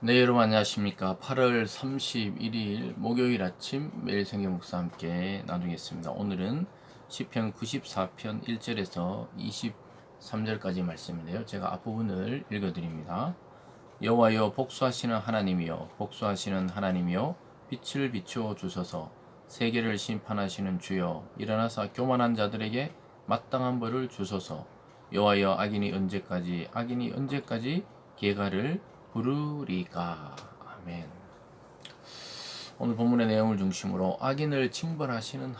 네, 여러분 안녕하십니까. 8월 31일 목요일 아침 매일 성경 묵상 함께 나누겠습니다. 오늘은 시편 94편 1절에서 23절까지 말씀인데요. 제가 앞부분을 읽어드립니다. 여호와여 복수하시는 하나님이여 복수하시는 하나님이여 빛을 비추어 주소서. 세계를 심판하시는 주여 일어나사 교만한 자들에게 마땅한 벌을 주소서. 여호와여 악인이 언제까지 계가를 부르리까. 아멘. 오늘 본문의 내용을 중심으로 악인을 징벌하시는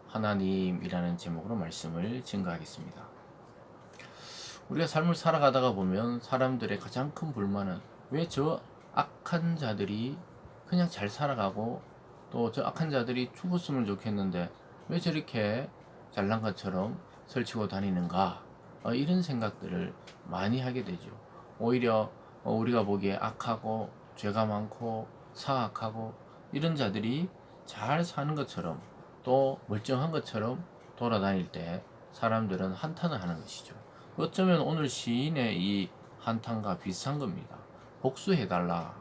하나님이라는 제목으로 말씀을 증거하겠습니다. 우리가 삶을 살아가다가 보면 사람들의 가장 큰 불만은 왜 저 악한 자들이 그냥 잘 살아가고 또 저 악한 자들이 죽었으면 좋겠는데 왜 저렇게 잘난 것처럼 설치고 다니는가, 이런 생각들을 많이 하게 되죠. 오히려 우리가 보기에 악하고 죄가 많고 사악하고 이런 자들이 잘 사는 것처럼 또 멀쩡한 것처럼 돌아다닐 때 사람들은 한탄을 하는 것이죠. 어쩌면 오늘 시인의 이 한탄과 비슷한 겁니다. 복수해달라.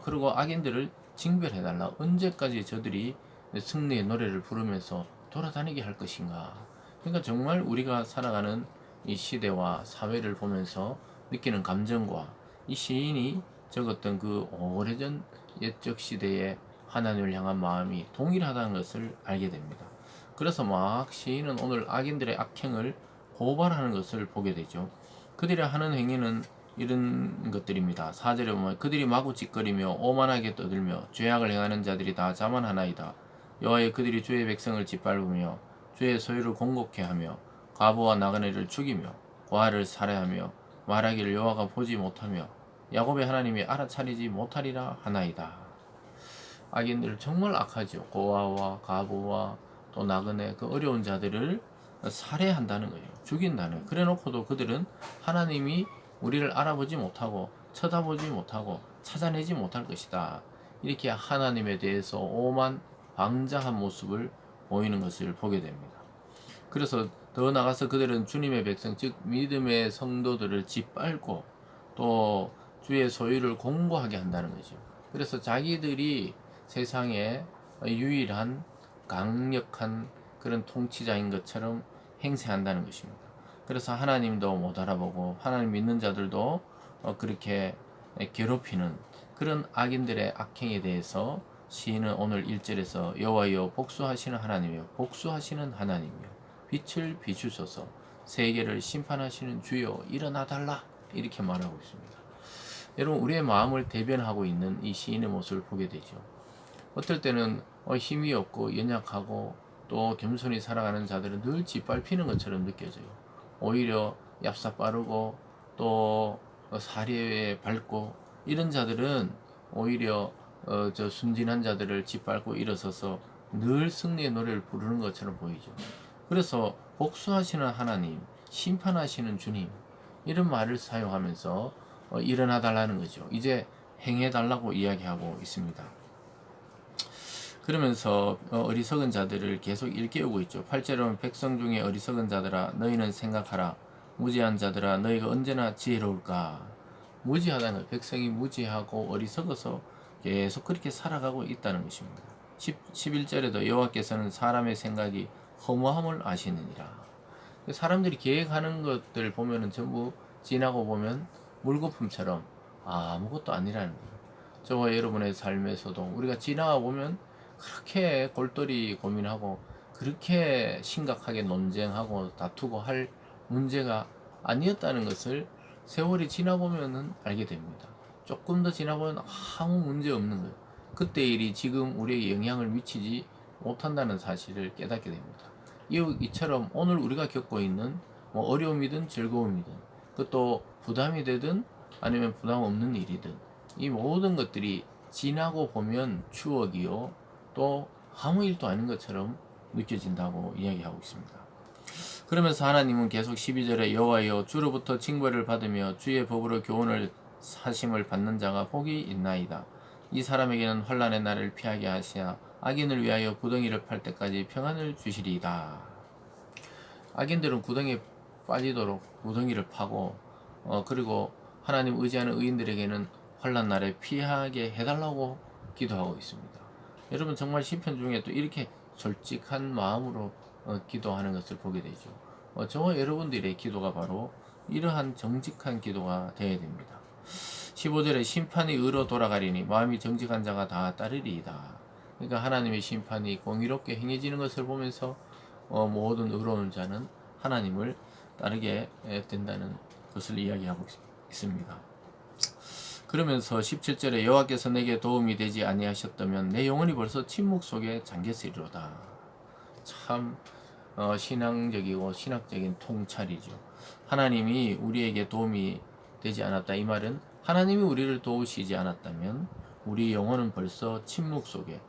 그리고 악인들을 징벌해달라. 언제까지 저들이 승리의 노래를 부르면서 돌아다니게 할 것인가. 그러니까 정말 우리가 살아가는 이 시대와 사회를 보면서 느끼는 감정과 이 시인이 적었던 그 오래전 옛적 시대의 하나님을 향한 마음이 동일하다는 것을 알게 됩니다. 그래서 막 시인은 오늘 악인들의 악행을 고발하는 것을 보게 되죠. 그들이 하는 행위는 이런 것들입니다. 4절에 보면 그들이 마구 찌꺼리며 오만하게 떠들며 죄악을 행하는 자들이 다 자만하나이다. 여호와여 그들이 주의 백성을 짓밟으며 주의 소유를 공곡해 하며 과부와 나그네를 죽이며 고아를 살해하며 말하기를 여호와가 보지 못하며 야곱의 하나님이 알아차리지 못하리라 하나이다. 악인들 정말 악하죠. 고아와 과부와 또 나그네 그 어려운 자들을 살해한다는 거예요. 죽인다는 거예요. 그래 놓고도 그들은 하나님이 우리를 알아보지 못하고 쳐다보지 못하고 찾아내지 못할 것이다. 이렇게 하나님에 대해서 오만 방자한 모습을 보이는 것을 보게 됩니다. 그래서 더 나가서 그들은 주님의 백성 즉 믿음의 성도들을 짓밟고 또 주의 소유를 공고하게 한다는 거죠. 그래서 자기들이 세상에 유일한 강력한 그런 통치자인 것처럼 행세한다는 것입니다. 그래서 하나님도 못 알아보고 하나님 믿는 자들도 그렇게 괴롭히는 그런 악인들의 악행에 대해서 시인은 오늘 1절에서 여호와여 복수하시는 하나님이여 복수하시는 하나님이여 빛을 비추소서 세계를 심판하시는 주여 일어나 달라 이렇게 말하고 있습니다. 여러분 우리의 마음을 대변하고 있는 이 시인의 모습을 보게 되죠. 어떨 때는 힘이 없고 연약하고 또 겸손히 살아가는 자들은 늘 짓밟히는 것처럼 느껴져요. 오히려 얍삽 빠르고 또 사리에 밝고 이런 자들은 오히려 저 순진한 자들을 짓밟고 일어서서 늘 승리의 노래를 부르는 것처럼 보이죠. 그래서 복수하시는 하나님, 심판하시는 주님 이런 말을 사용하면서 일어나 달라는 거죠. 이제 행해 달라고 이야기하고 있습니다. 그러면서 어리석은 자들을 계속 일깨우고 있죠. 8절은 백성 중에 어리석은 자들아 너희는 생각하라. 무지한 자들아 너희가 언제나 지혜로울까. 무지하다는 것, 백성이 무지하고 어리석어서 계속 그렇게 살아가고 있다는 것입니다. 11절에도 여호와께서는 사람의 생각이 허무함을 아시느니라. 사람들이 계획하는 것들 보면은 전부 지나고 보면 물거품처럼 아무것도 아니라는 거예요. 저와 여러분의 삶에서도 우리가 지나가 보면 그렇게 골똘히 고민하고 그렇게 심각하게 논쟁하고 다투고 할 문제가 아니었다는 것을 세월이 지나보면 알게 됩니다. 조금 더 지나보면 아무 문제 없는 거예요. 그때 일이 지금 우리에게 영향을 미치지 못한다는 사실을 깨닫게 됩니다. 이처럼 오늘 우리가 겪고 있는 뭐 어려움이든 즐거움이든 그것도 부담이 되든 아니면 부담 없는 일이든 이 모든 것들이 지나고 보면 추억이요 또 아무 일도 아닌 것처럼 느껴진다고 이야기하고 있습니다. 그러면서 하나님은 계속 12절에 여호와여 주로부터 징벌을 받으며 주의 법으로 교훈을 사심을 받는 자가 복이 있나이다. 이 사람에게는 환난의 날을 피하게 하시아 악인을 위하여 구덩이를 팔 때까지 평안을 주시리이다. 악인들은 구덩이에 빠지도록 구덩이를 파고 그리고 하나님 의지하는 의인들에게는 환난 날에 피하게 해달라고 기도하고 있습니다. 여러분 정말 시편 중에 또 이렇게 솔직한 마음으로 기도하는 것을 보게 되죠. 저와 여러분들의 기도가 바로 이러한 정직한 기도가 되어야 됩니다. 15절에 심판이 의로 돌아가리니 마음이 정직한 자가 다 따르리이다. 그러니까 하나님의 심판이 공의롭게 행해지는 것을 보면서 모든 의로운 자는 하나님을 따르게 된다는 것을 이야기하고 있습니다. 그러면서 17절에 여호와께서 내게 도움이 되지 아니하셨다면 내 영혼이 벌써 침묵 속에 잠겼으리로다. 참 신앙적이고 신학적인 통찰이죠. 하나님이 우리에게 도움이 되지 않았다. 이 말은 하나님이 우리를 도우시지 않았다면 우리 영혼은 벌써 침묵 속에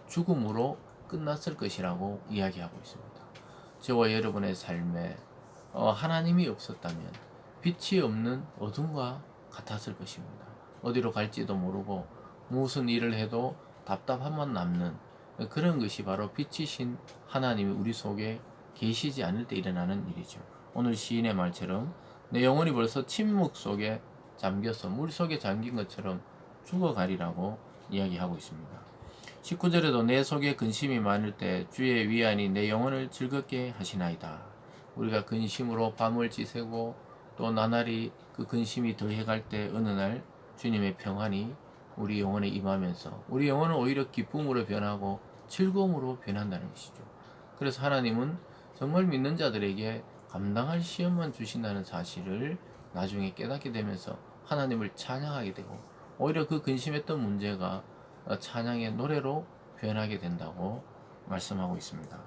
죽음으로 끝났을 것이라고 이야기하고 있습니다. 저와 여러분의 삶에 하나님이 없었다면 빛이 없는 어둠과 같았을 것입니다. 어디로 갈지도 모르고 무슨 일을 해도 답답함만 남는 그런 것이 바로 빛이신 하나님이 우리 속에 계시지 않을 때 일어나는 일이죠. 오늘 시인의 말처럼 내 영혼이 벌써 침묵 속에 잠겨서 물 속에 잠긴 것처럼 죽어가리라고 이야기하고 있습니다. 19절에도 내 속에 근심이 많을 때 주의 위안이 내 영혼을 즐겁게 하시나이다. 우리가 근심으로 밤을 지새고 또 나날이 그 근심이 더해갈 때 어느 날 주님의 평안이 우리 영혼에 임하면서 우리 영혼은 오히려 기쁨으로 변하고 즐거움으로 변한다는 것이죠. 그래서 하나님은 정말 믿는 자들에게 감당할 시험만 주신다는 사실을 나중에 깨닫게 되면서 하나님을 찬양하게 되고 오히려 그 근심했던 문제가 찬양의 노래로 변하게 된다고 말씀하고 있습니다.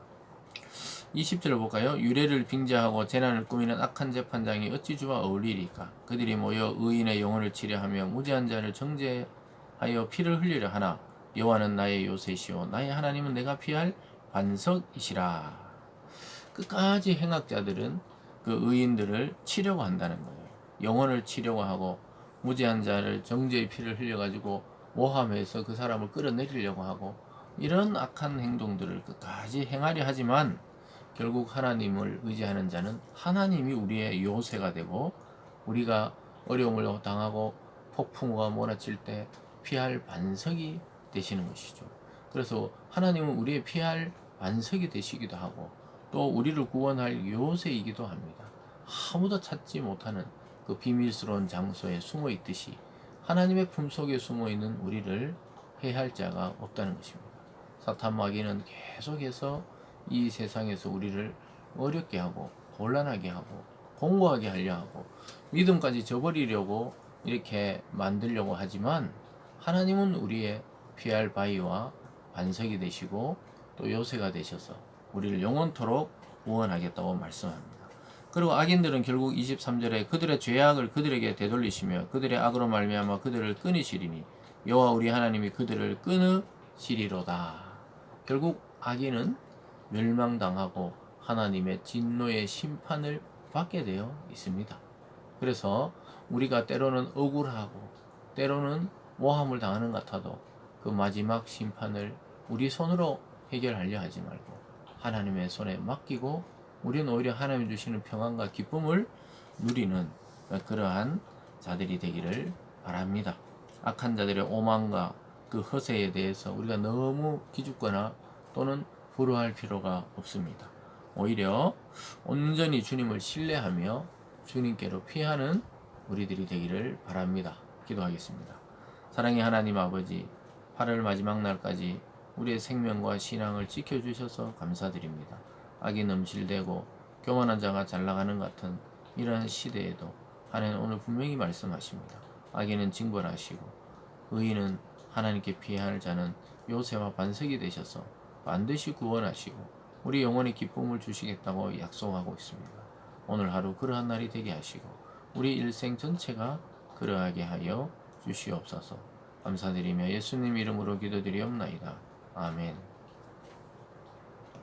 20절을 볼까요? 유례를 빙자하고 재난을 꾸미는 악한 재판장이 어찌 주와 어울리리까? 그들이 모여 의인의 영혼을 치려하며 무죄한 자를 정죄하여 피를 흘리려 하나 여호와는 나의 요새시오 나의 하나님은 내가 피할 반석이시라. 끝까지 행악자들은 그 의인들을 치려고 한다는 거예요. 영혼을 치려고 하고 무죄한 자를 정죄의 피를 흘려가지고 모함해서 그 사람을 끌어내리려고 하고 이런 악한 행동들을 끝까지 행하려 하지만 결국 하나님을 의지하는 자는 하나님이 우리의 요새가 되고 우리가 어려움을 당하고 폭풍우가 몰아칠 때 피할 반석이 되시는 것이죠. 그래서 하나님은 우리의 피할 반석이 되시기도 하고 또 우리를 구원할 요새이기도 합니다. 아무도 찾지 못하는 그 비밀스러운 장소에 숨어 있듯이 하나님의 품속에 숨어 있는 우리를 해할 자가 없다는 것입니다. 사탄 마귀는 계속해서 이 세상에서 우리를 어렵게 하고 곤란하게 하고 공고하게 하려 하고 믿음까지 저버리려고 이렇게 만들려고 하지만 하나님은 우리의 피할 바위와 반석이 되시고 또 요새가 되셔서 우리를 영원토록 구원하겠다고 말씀합니다. 그리고 악인들은 결국 23절에 그들의 죄악을 그들에게 되돌리시며 그들의 악으로 말미암아 그들을 끊으시리니 여호와 우리 하나님이 그들을 끊으시리로다. 결국 악인은 멸망당하고 하나님의 진노의 심판을 받게 되어 있습니다. 그래서 우리가 때로는 억울하고 때로는 모함을 당하는 것 같아도 그 마지막 심판을 우리 손으로 해결하려 하지 말고 하나님의 손에 맡기고 우리는 오히려 하나님 주시는 평안과 기쁨을 누리는 그러한 자들이 되기를 바랍니다. 악한 자들의 오만과 그 허세에 대해서 우리가 너무 기죽거나 또는 불효할 필요가 없습니다. 오히려 온전히 주님을 신뢰하며 주님께로 피하는 우리들이 되기를 바랍니다. 기도하겠습니다. 사랑의 하나님 아버지, 8월 마지막 날까지 우리의 생명과 신앙을 지켜주셔서 감사드립니다. 악이 넘실대고 교만한 자가 잘나가는 같은 이러한 시대에도 하나님 오늘 분명히 말씀하십니다. 악인은 징벌하시고 의인은 하나님께 피해야 할 자는 요새와 반석이 되셔서 반드시 구원하시고 우리 영혼의 기쁨을 주시겠다고 약속하고 있습니다. 오늘 하루 그러한 날이 되게 하시고 우리 일생 전체가 그러하게 하여 주시옵소서. 감사드리며 예수님 이름으로 기도드리옵나이다. 아멘.